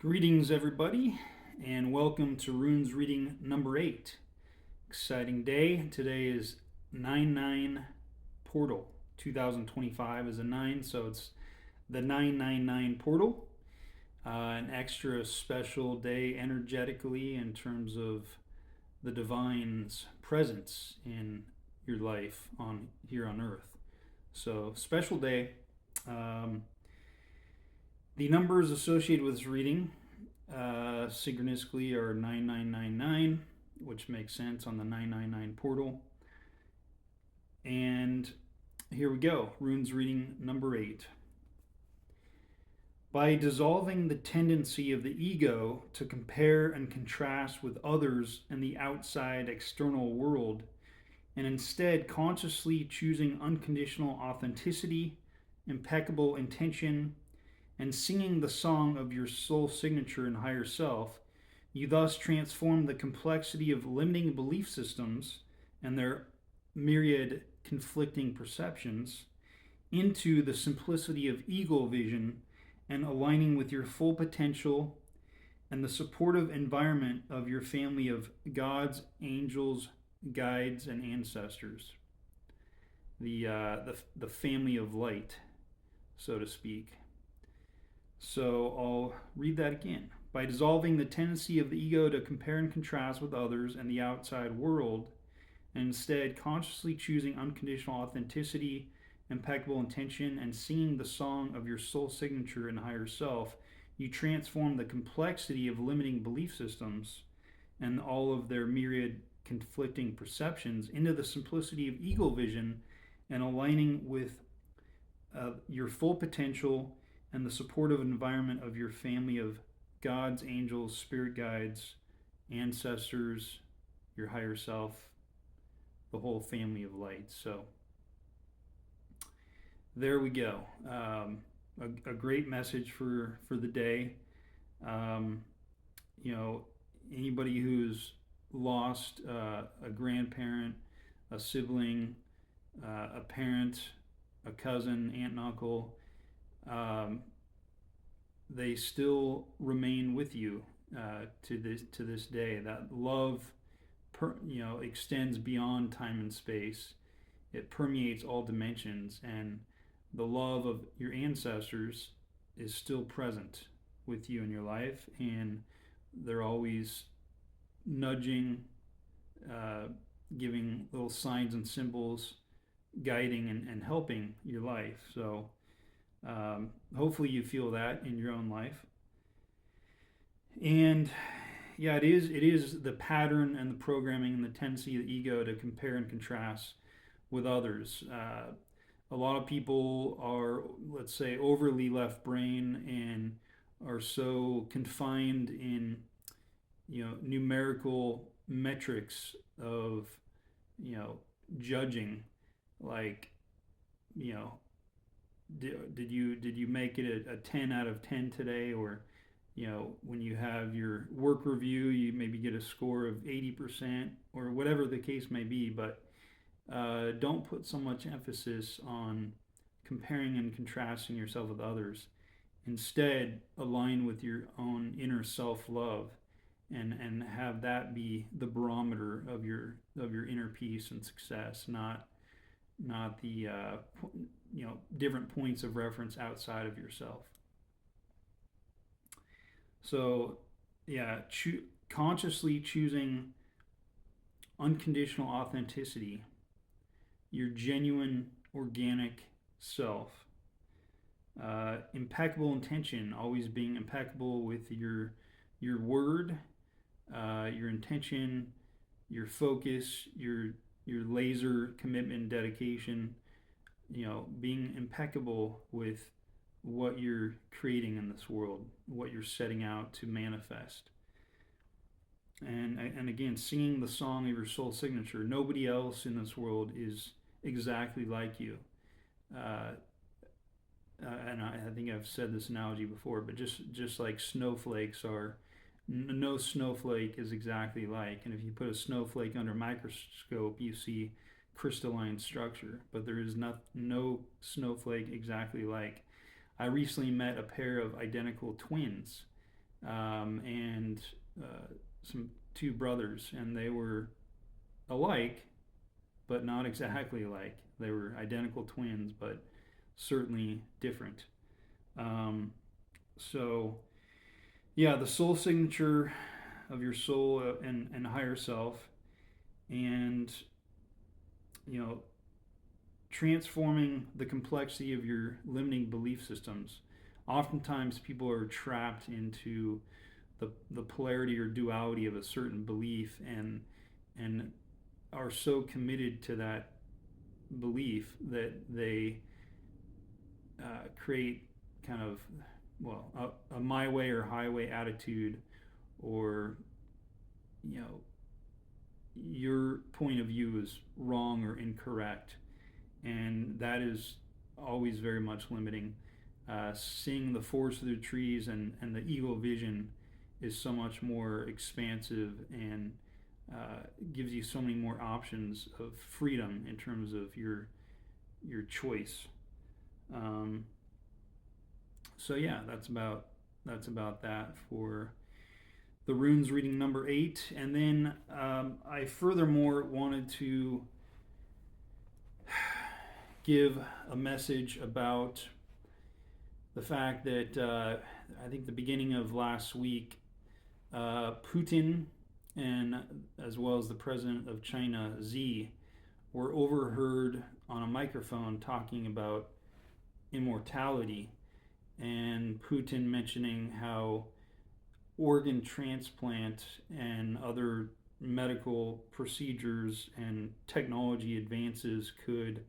Greetings, everybody, and welcome to Runes reading number 8. Exciting day. Today is 9-9 Portal. 2025 is a 9, so it's the 999 Portal. An extra special day energetically in terms of the divine's presence in your life on here on Earth. So, special day. Um, the numbers associated with this reading synchronistically are 9999, which makes sense on the 999 portal. And here we go. Runes reading number 8. By dissolving the tendency of the ego to compare and contrast with others and the outside external world, and instead consciously choosing unconditional authenticity, impeccable intention, and singing the song of your soul signature and higher self, you thus transform the complexity of limiting belief systems and their myriad conflicting perceptions into the simplicity of ego vision and aligning with your full potential and the supportive environment of your family of gods, angels, guides, and ancestors. The family of light, so to speak. So I'll read that again. By dissolving the tendency of the ego to compare and contrast with others and the outside world, and instead consciously choosing unconditional authenticity, impeccable intention, and singing the song of your soul signature and higher self, you transform the complexity of limiting belief systems and all of their myriad conflicting perceptions into the simplicity of ego vision and aligning with your full potential and the supportive environment of your family of gods, angels, spirit guides, ancestors, your higher self, the whole family of light. So there we go. A great message for the day. Um, you know, anybody who's lost a grandparent, a sibling, a parent, a cousin, aunt and uncle, um, they still remain with you to this day. That love, extends beyond time and space. It permeates all dimensions, and the love of your ancestors is still present with you in your life, and they're always nudging, uh, giving little signs and symbols, guiding and helping your life. So hopefully you feel that in your own life. And yeah, it is the pattern and the programming and the tendency of the ego to compare and contrast with others. A lot of people are, let's say, overly left brain and are so confined in numerical metrics of you know judging, like you know did you make it a 10 out of 10 today, or when you have your work review you maybe get a score of 80% or whatever the case may be. But don't put so much emphasis on comparing and contrasting yourself with others. Instead, align with your own inner self-love and have that be the barometer of your inner peace and success, not the different points of reference outside of yourself. So yeah, consciously choosing unconditional authenticity, your genuine organic self, impeccable intention, always being impeccable with your word, your intention, your focus, your laser commitment, dedication. Being impeccable with what you're creating in this world, what you're setting out to manifest. And again, singing the song of your soul signature. Nobody else in this world is exactly like you. Uh, and I think I've said this analogy before, but just like snowflakes are, no snowflake is exactly like. And if you put a snowflake under a microscope, you see crystalline structure, but there is no snowflake exactly like. I recently met a pair of identical twins, and some two brothers, and they were alike, but not exactly alike. They were identical twins, but certainly different. Um, so, yeah, the soul signature of your soul and higher self, and you know, transforming the complexity of your limiting belief systems. Oftentimes, people are trapped into the polarity or duality of a certain belief, and are so committed to that belief that they create kind of, well, a my way or highway attitude, or you know, your point of view is wrong or incorrect, and that is always very much limiting. Seeing the forest of the trees and the eagle vision is so much more expansive, and gives you so many more options of freedom in terms of your choice. Um, so yeah, that's about that for the runes reading number 8. And then I furthermore wanted to give a message about the fact that I think the beginning of last week, Putin and as well as the president of China, Xi, were overheard on a microphone talking about immortality, and Putin mentioning how organ transplant and other medical procedures and technology advances could,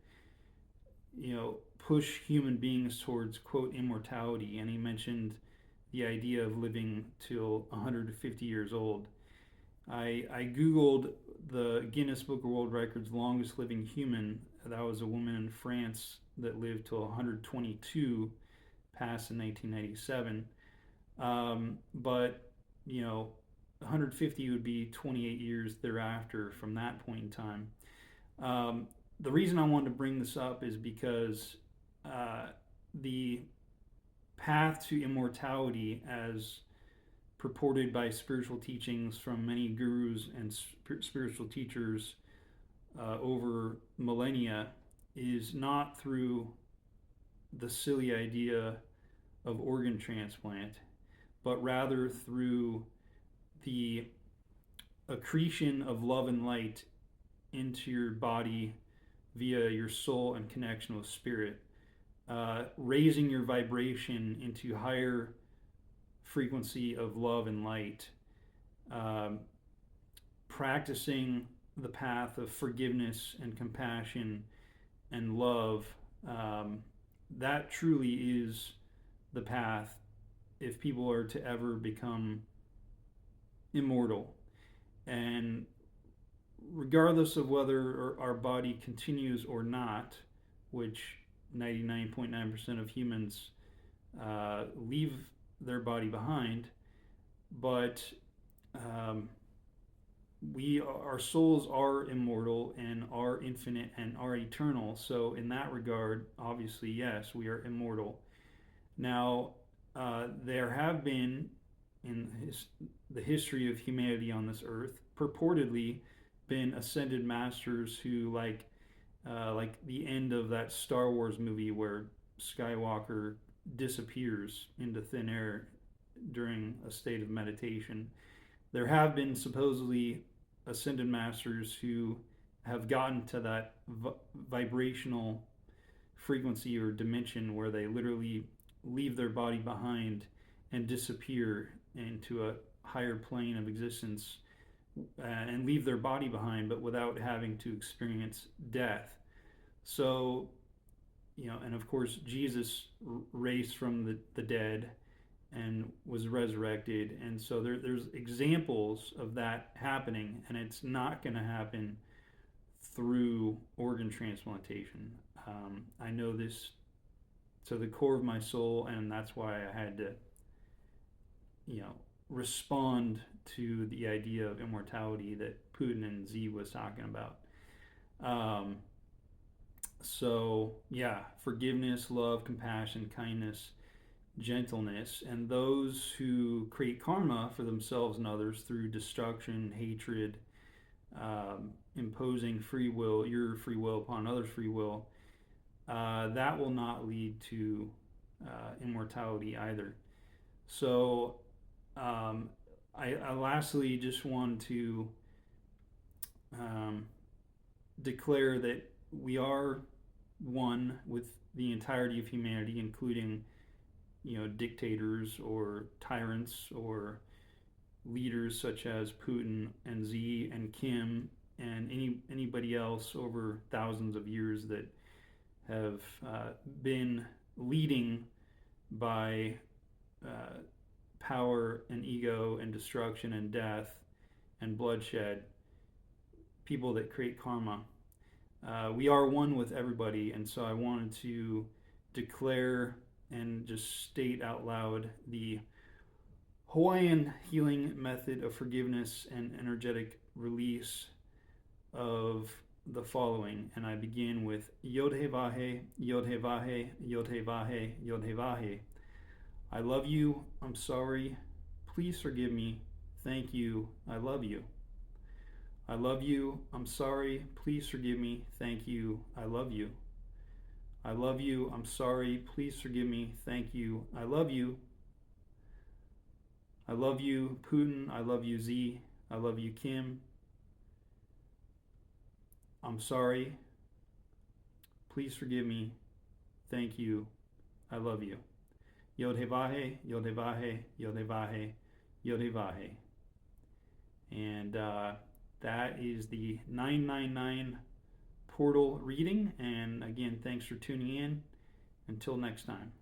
push human beings towards, quote, immortality. And he mentioned the idea of living till 150 years old. I Googled the Guinness Book of World Records longest living human. That was a woman in France that lived till 122, passed in 1997. But, 150 would be 28 years thereafter from that point in time. The reason I wanted to bring this up is because the path to immortality, as purported by spiritual teachings from many gurus and spiritual teachers over millennia, is not through the silly idea of organ transplant, but rather through the accretion of love and light into your body via your soul and connection with spirit, raising your vibration into higher frequency of love and light, um, practicing the path of forgiveness and compassion and love. That truly is the path if people are to ever become immortal. And regardless of whether our body continues or not, which 99.9% of humans leave their body behind, but our souls are immortal and are infinite and are eternal. So in that regard, obviously, yes, we are immortal. Now, there have been in the history of humanity on this earth purportedly been ascended masters who, like the end of that Star Wars movie where Skywalker disappears into thin air during a state of meditation. There have been supposedly ascended masters who have gotten to that vibrational frequency or dimension where they literally leave their body behind and disappear into a higher plane of existence, and leave their body behind, but without having to experience death. So, and of course, Jesus raised from the dead and was resurrected. And so there's examples of that happening, and it's not going to happen through organ transplantation. I know this to the core of my soul, and that's why I had to, respond to the idea of immortality that Putin and Xi was talking about. So, yeah, forgiveness, love, compassion, kindness, gentleness, and those who create karma for themselves and others through destruction, hatred, imposing free will, your free will upon others' free will, that will not lead to immortality either. So, I lastly just want to um, declare that we are one with the entirety of humanity, including dictators or tyrants or leaders such as Putin and Xi and Kim and anybody else over thousands of years that have been leading by uh, power and ego and destruction and death and bloodshed, people that create karma. We are one with everybody, and so I wanted to declare and just state out loud the Hawaiian healing method of forgiveness and energetic release of the following. And I begin with Yod He Vahe, Yod He Vahe, Yod He Vahe, Yod He Vahe. I love you. I'm sorry. Please forgive me. Thank you. I love you. I love you. I'm sorry. Please forgive me. Thank you. I love you. I love you. I'm sorry. Please forgive me. Thank you. I love you. I love you, Putin. I love you, Xi. I love you, Kim. I'm sorry. Please forgive me. Thank you. I love you. Yod He Vahe, Yod He Vahe, Yod He Vahe, Yod He Vahe. And that is the 999 portal reading. And again, thanks for tuning in. Until next time.